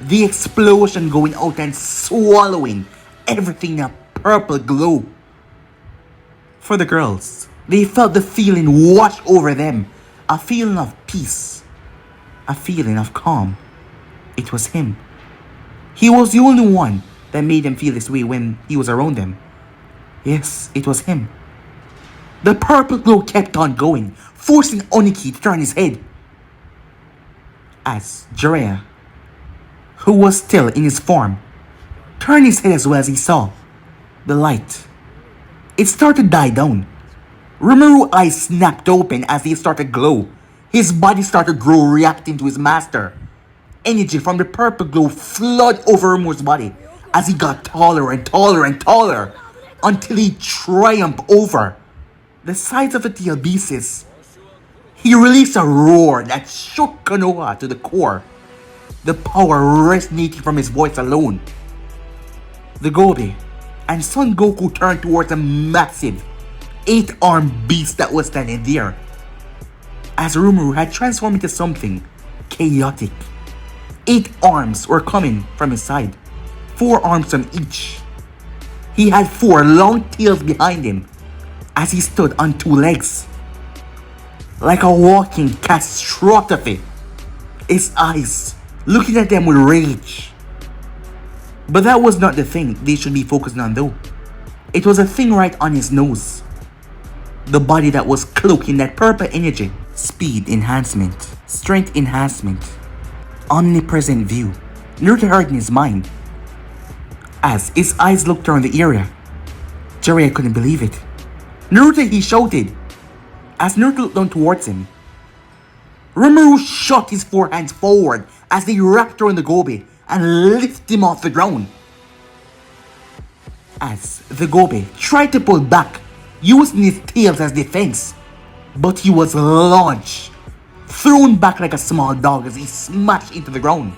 The explosion going out and swallowing everything in a purple glow. For the girls, they felt the feeling wash over them. A feeling of peace. A feeling of calm. It was him. He was the only one that made them feel this way when he was around them. Yes, it was him. The purple glow kept on going, forcing Oniki to turn his head. As Jiraiya, who was still in his form, turned his head as well as he saw the light. It started to die down. Rimuru eyes snapped open as he started to glow. His body started to grow, reacting to his master. Energy from the purple glow flooded over Rimuru's body as he got taller and taller and taller until he triumphed over the sides of the tail beasts. He released a roar that shook Konoha to the core, the power resonating from his voice alone. The Gobe and Son Goku turned towards a massive 8-armed beast that was standing there, as Rimuru had transformed into something chaotic. 8 arms were coming from his side, 4 arms from each. He had 4 long tails behind him as he stood on 2 legs, like a walking catastrophe, his eyes looking at them with rage. But that was not the thing they should be focusing on though. It was a thing right on his nose. The body that was cloaked in that purple energy. Speed enhancement, strength enhancement, omnipresent view. Naruto heard in his mind. As his eyes looked around the area, Jiraiya couldn't believe it. Naruto, he shouted. As Naruto looked down towards him, Rimuru shot his 4 hands forward as they wrapped around the Gobe and lifted him off the ground. As the Gobe tried to pull back, using his tails as defense, but he was launched, thrown back like a small dog as he smashed into the ground.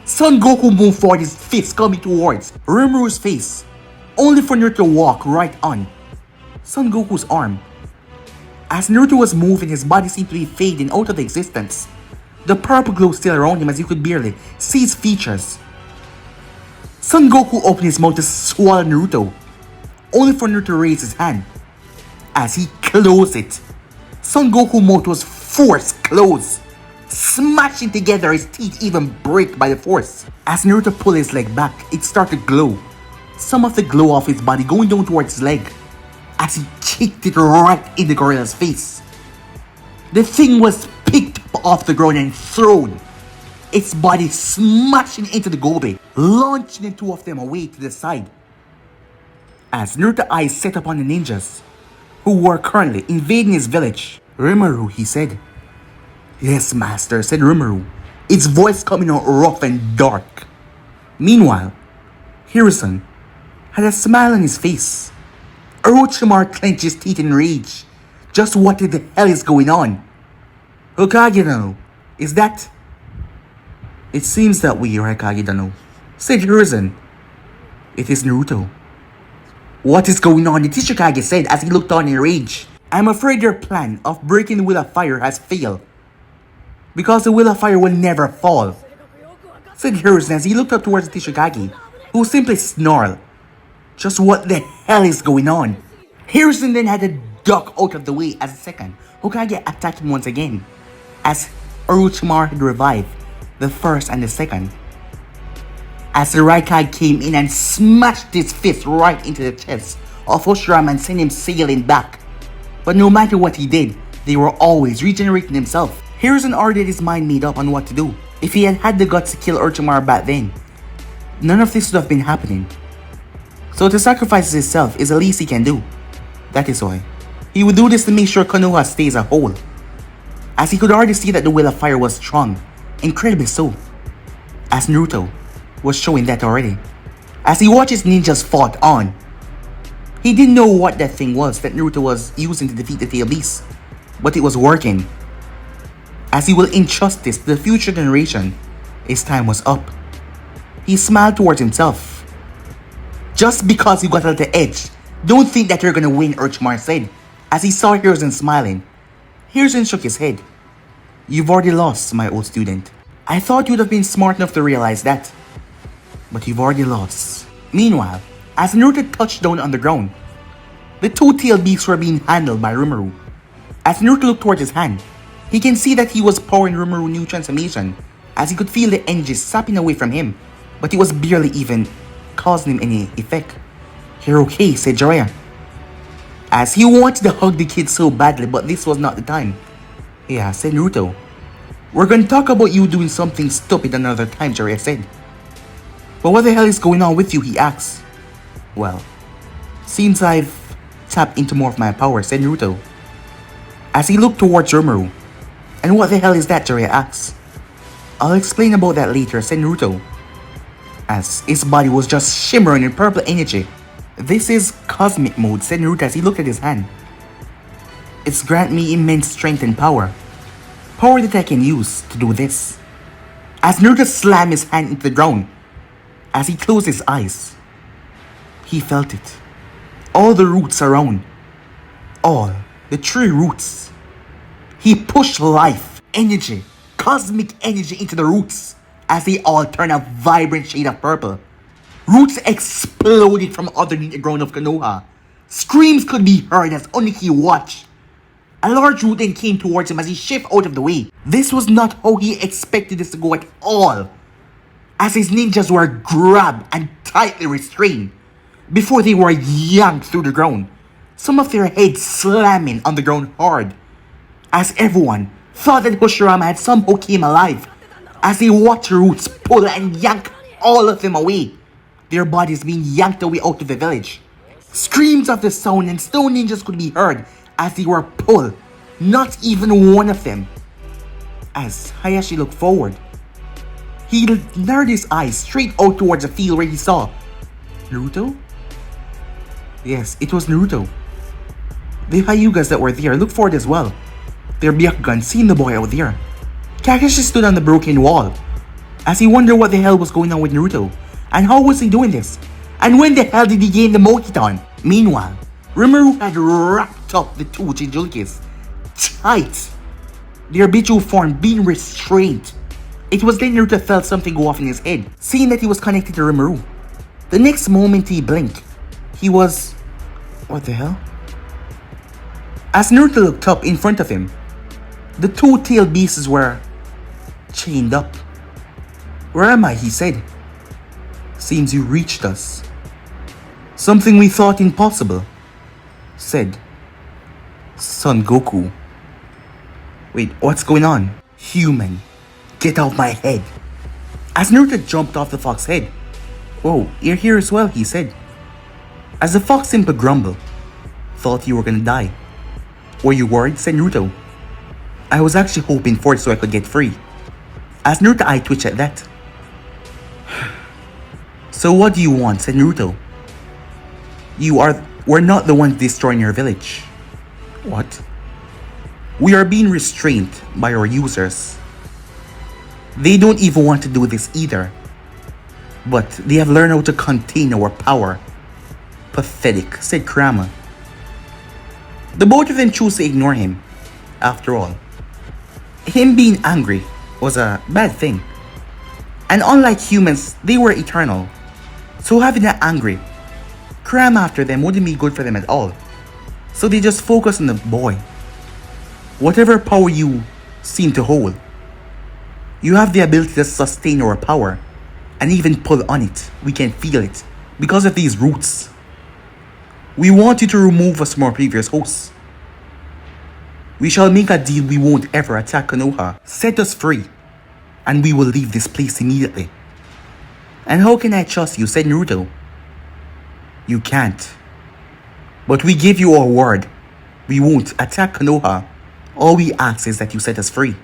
Son Goku moved forward, his fist coming towards Rimuru's face, only for Naruto to walk right on Son Goku's arm. As Naruto was moving, his body seemed to be fading out of existence. The purple glow still around him as you could barely see his features. Son Goku opened his mouth to swallow Naruto, only for Naruto to raise his hand. As he closed it, Son Goku's mouth was forced closed, smashing together, his teeth even break by the force. As Naruto pulled his leg back, it started to glow, some of the glow off his body going down towards his leg, as he kicked it right in the gorilla's face. The thing was picked up off the ground and thrown, its body smashing into the Gobe, launching the 2 of them away to the side. As Naruto's eyes set upon the ninjas, who were currently invading his village. Rimuru, he said. Yes, master, said Rimuru, its voice coming out rough and dark. Meanwhile, Hiruzen had a smile on his face. Orochimaru clenched his teeth in rage. Just what the hell is going on? Hokage-no, is that? It seems that we are Hokage-no, said Hiruzen. It is Naruto. What is going on? The Tishikage said as he looked on in rage. I'm afraid your plan of breaking the Will of Fire has failed, because the Will of Fire will never fall, said Hiruzen as he looked up towards the Tishikage, who simply snarled. Just what the hell is going on? Hiruzen then had to duck out of the way as a second Hokage attacked him once again, as Orochimaru had revived the first and the second. As the Raikage came in and smashed his fist right into the chest of Hoshiram and sent him sailing back. But no matter what he did, they were always regenerating himself. Hiruzen already had his mind made up on what to do. If he had had the guts to kill Orochimaru back then, none of this would have been happening. So to sacrifice himself is the least he can do. That is why he would do this to make sure Konoha stays a whole, as he could already see that the Will of Fire was strong, incredibly so, as Naruto was showing that already. As he watched his ninjas fought on, he didn't know what that thing was that Naruto was using to defeat the Tail Beast, but it was working. As he will entrust this to the future generation, his time was up. He smiled towards himself. Just because you got out the edge, don't think that you're gonna win, Orochimaru said, as he saw Hiruzen smiling. Hiruzen shook his head. You've already lost, my old student. I thought you'd have been smart enough to realize that. But you've already lost. Meanwhile, as Naruto touched down on the ground, the two-tailed beasts were being handled by Rimuru. As Naruto looked towards his hand, he can see that he was powering Rimuru's new transformation, as he could feel the energy sapping away from him, but it was barely even causing him any effect. You're okay, said Jiraiya, as he wanted to hug the kid so badly, but this was not the time. Yeah, said Naruto. We're gonna talk about you doing something stupid another time, Jiraiya said. But what the hell is going on with you, he asked. Well, seems I've tapped into more of my power, said Naruto, as he looked towards Rimuru. And what the hell is that, Jiraiya asked. I'll explain about that later, said Naruto, as his body was just shimmering in purple energy. This is cosmic mode, said Naruto as he looked at his hand. It's grant me immense strength and power. Power that I can use to do this. As Naruto slammed his hand into the ground, as he closed his eyes, he felt it. All the roots around. All the tree roots. He pushed life, energy, cosmic energy into the roots as they all turned a vibrant shade of purple. Roots exploded from underneath the ground of Konoha. Screams could be heard as only he watched. A large root then came towards him as he shifted out of the way. This was not how he expected this to go at all, as his ninjas were grabbed and tightly restrained before they were yanked through the ground, some of their heads slamming on the ground hard, as everyone thought that Hoshirama had somehow came alive as they watched the roots pull and yank all of them away, their bodies being yanked away out of the village. Screams of the sound and stone ninjas could be heard as they were pulled, not even one of them. As Hayashi looked forward, he narrowed his eyes straight out towards the field where he saw Naruto? Yes, it was Naruto. The Hyugas that were there looked forward as well, their Byakugan seeing the boy out there. Kakashi stood on the broken wall as he wondered what the hell was going on with Naruto, and how was he doing this, and when the hell did he gain the Mokiton? Meanwhile, Rimuru had wrapped up the two Jinchurikis tight, their habitual form being restrained. It was then Naruto felt something go off in his head, seeing that he was connected to Rimuru. The next moment he blinked, he was... what the hell? As Naruto looked up in front of him, the two-tailed beasts were chained up. Where am I? He said. Seems you reached us. Something we thought impossible, said Son Goku. Wait, what's going on? Human, get out of my head. As Naruto jumped off the fox's head. Whoa, you're here as well, he said. As the fox simply grumbled. Thought you were gonna die. Were you worried? Said Naruto. I was actually hoping for it so I could get free. As Naruto's eye twitched at that. So what do you want? Said Naruto. We're not the ones destroying your village. What? We are being restrained by our users. They don't even want to do this either. But they have learned how to contain our power. Pathetic, said Kurama. The both of them chose to ignore him. After all, him being angry was a bad thing. And unlike humans, they were eternal. So having that angry, Kurama after them wouldn't be good for them at all. So they just focus on the boy. Whatever power you seem to hold, you have the ability to sustain our power and even pull on it. We can feel it because of these roots. We want you to remove us from our previous hosts. We shall make a deal we won't ever attack Konoha. Set us free, and we will leave this place immediately. And how can I trust you? Said Naruto. You can't. But we give you our word. We won't attack Konoha. All we ask is that you set us free.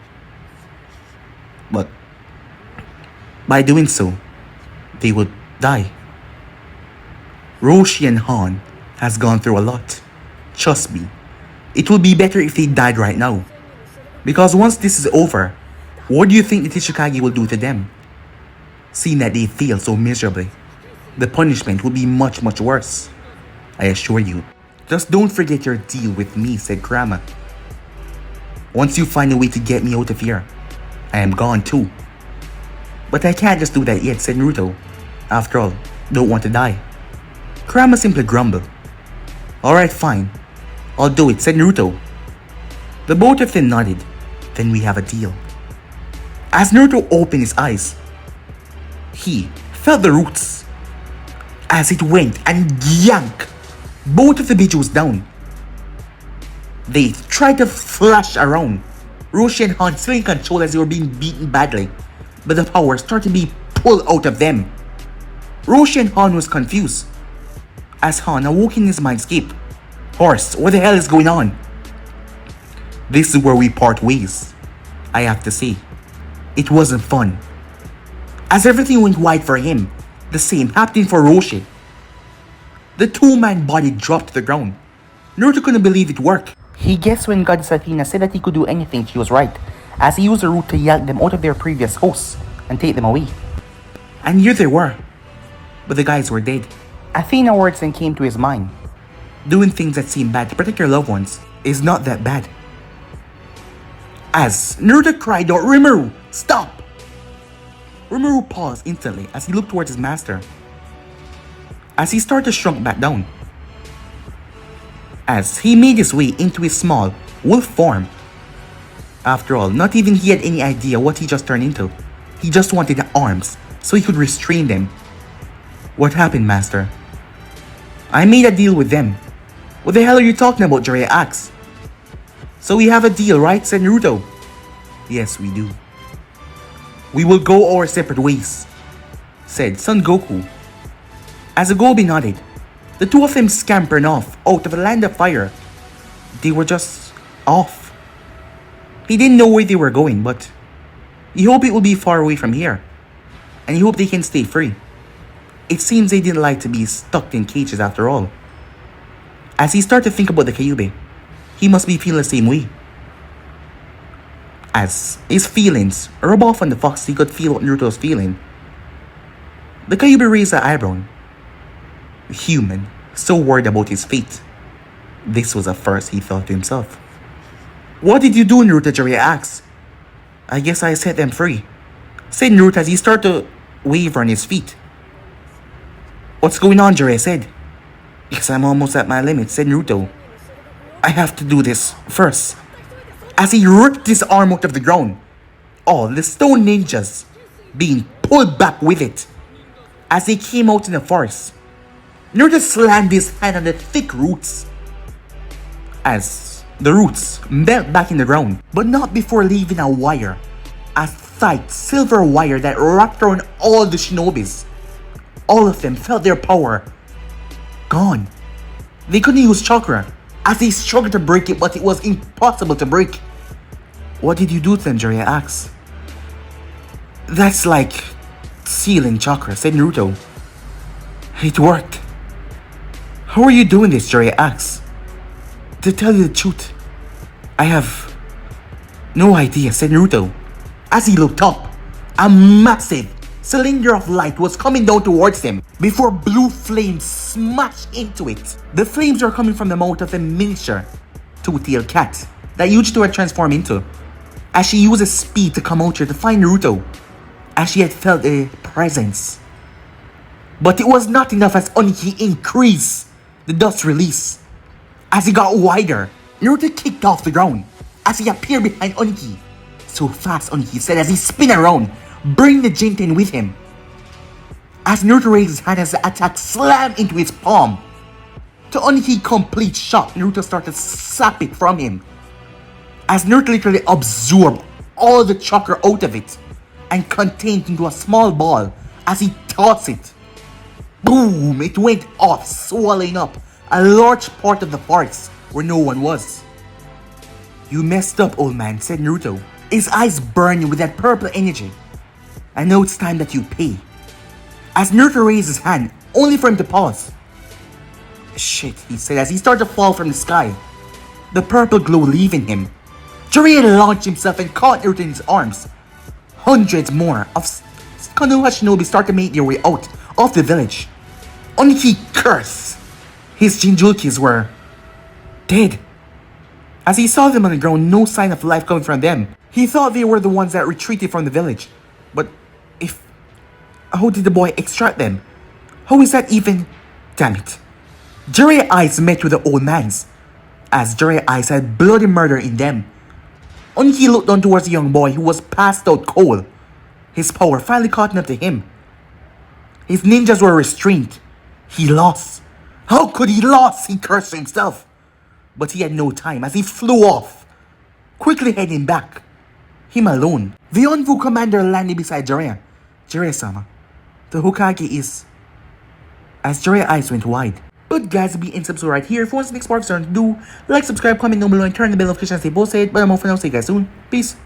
But by doing so, they would die. Roshi and Han has gone through a lot. Trust me, it would be better if they died right now. Because once this is over, what do you think the Tsuchikage will do to them? Seeing that they fail so miserably, the punishment will be much worse. I assure you. Just don't forget your deal with me, said Kurama. Once you find a way to get me out of here, I am gone too. But I can't just do that yet, said Naruto. After all, don't want to die. Kurama simply grumbled. Alright, fine. I'll do it, said Naruto. The both of them nodded. Then we have a deal. As Naruto opened his eyes, he felt the roots as it went and yanked both of the Bijus down. They tried to flash around Roshi and Han, still in control as they were being beaten badly, but the power started to be pulled out of them. Roshi and Han was confused as Han awoke in his mindscape. Horse, what the hell is going on? This is where we part ways. I have to say, it wasn't fun. As everything went wide for him, the same happened for Roshi. The two-man body dropped to the ground. Naruto couldn't believe it worked. He guessed when Goddess Athena said that he could do anything, she was right, as he used the root to yank them out of their previous hosts and take them away. And here they were, but the guys were dead. Athena's words then came to his mind. Doing things that seem bad to protect your loved ones is not that bad. As Naruto cried out, Rimuru, stop! Rimuru paused instantly as he looked towards his master. As he started to shrink back down. As he made his way into his small wolf form. After all, not even he had any idea what he just turned into. He just wanted the arms so he could restrain them. What happened, master? I made a deal with them. What the hell are you talking about, Jiraiya asked. So we have a deal, right? Said Naruto. Yes, we do. We will go our separate ways, said Son Goku. As the Gobi nodded, the two of them scampered off out of a land of fire. They were just off. He didn't know where they were going, but he hoped it would be far away from here. And he hoped they can stay free. It seems they didn't like to be stuck in cages after all. As he started to think about the Kyuubi, he must be feeling the same way. As his feelings rubbed off on the fox, he could feel what Naruto was feeling. The Kyuubi raised an eyebrow. Human, so worried about his fate. This was a first, he thought to himself. What did you do, Naruto? Jiraiya asked. I guess I set them free, said Naruto as he started to waver on his feet. What's going on, Jiraiya said. Because I'm almost at my limit, said Naruto. I have to do this first. As he ripped his arm out of the ground, all the stone ninjas being pulled back with it. As they came out in the forest, Naruto slammed his hand on the thick roots. As the roots melt back in the ground, but not before leaving a wire. A thick silver wire that wrapped around all the shinobis. All of them felt their power gone. They couldn't use chakra, as they struggled to break it, but it was impossible to break. What did you do to them, Jiraiya asked. That's like sealing chakra, said Naruto. It worked. How are you doing this, Jiraiya asked. To tell you the truth, I have no idea, said Naruto. As he looked up, a massive cylinder of light was coming down towards him before blue flames smashed into it. The flames were coming from the mouth of a miniature two-tailed cat that Yujito had transformed into, as she used speed to come out here to find Naruto, as she had felt a presence. But it was not enough as Oniki increased the dust release. As he got wider, Naruto kicked off the ground as he appeared behind Oniki. So fast, Oniki said as he spun around, bringing the Jinten with him. As Naruto raised his hand as the attack slammed into his palm. To Oniki's complete shock, Naruto started to sap it from him. As Naruto literally absorbed all the chakra out of it and contained into a small ball as he tossed it. Boom! It went off, swallowing up a large part of the forest where no one was. You messed up, old man, said Naruto, his eyes burning with that purple energy. I know it's time that you pay. As Naruto raised his hand, only for him to pause. Shit, he said as he started to fall from the sky, the purple glow leaving him. Jiraiya launched himself and caught Naruto in his arms. Hundreds more of Konoha shinobi started to make their way out of the village. Oniki cursed. His Jinjukis were dead. As he saw them on the ground, no sign of life coming from them, he thought they were the ones that retreated from the village. But if... how did the boy extract them? How is that even... Damn it. Jiraiya's eyes met with the old man's, as Jiraiya's eyes had bloody murder in them. Only he looked down towards the young boy who was passed out cold. His power finally caught up to him. His ninjas were restrained. He lost. How could he lose? He cursed himself. But he had no time as he flew off, quickly heading back. Him alone. The Onvu commander landed beside Jiraiya. Jiraiya-sama, the Hokage is... As Jiraiya's eyes went wide. But guys, be in subscribe right here. If you want the next part of do like, subscribe, comment down below, and turn the bell notifications to stay posted. But I'm off for now. See you guys soon. Peace.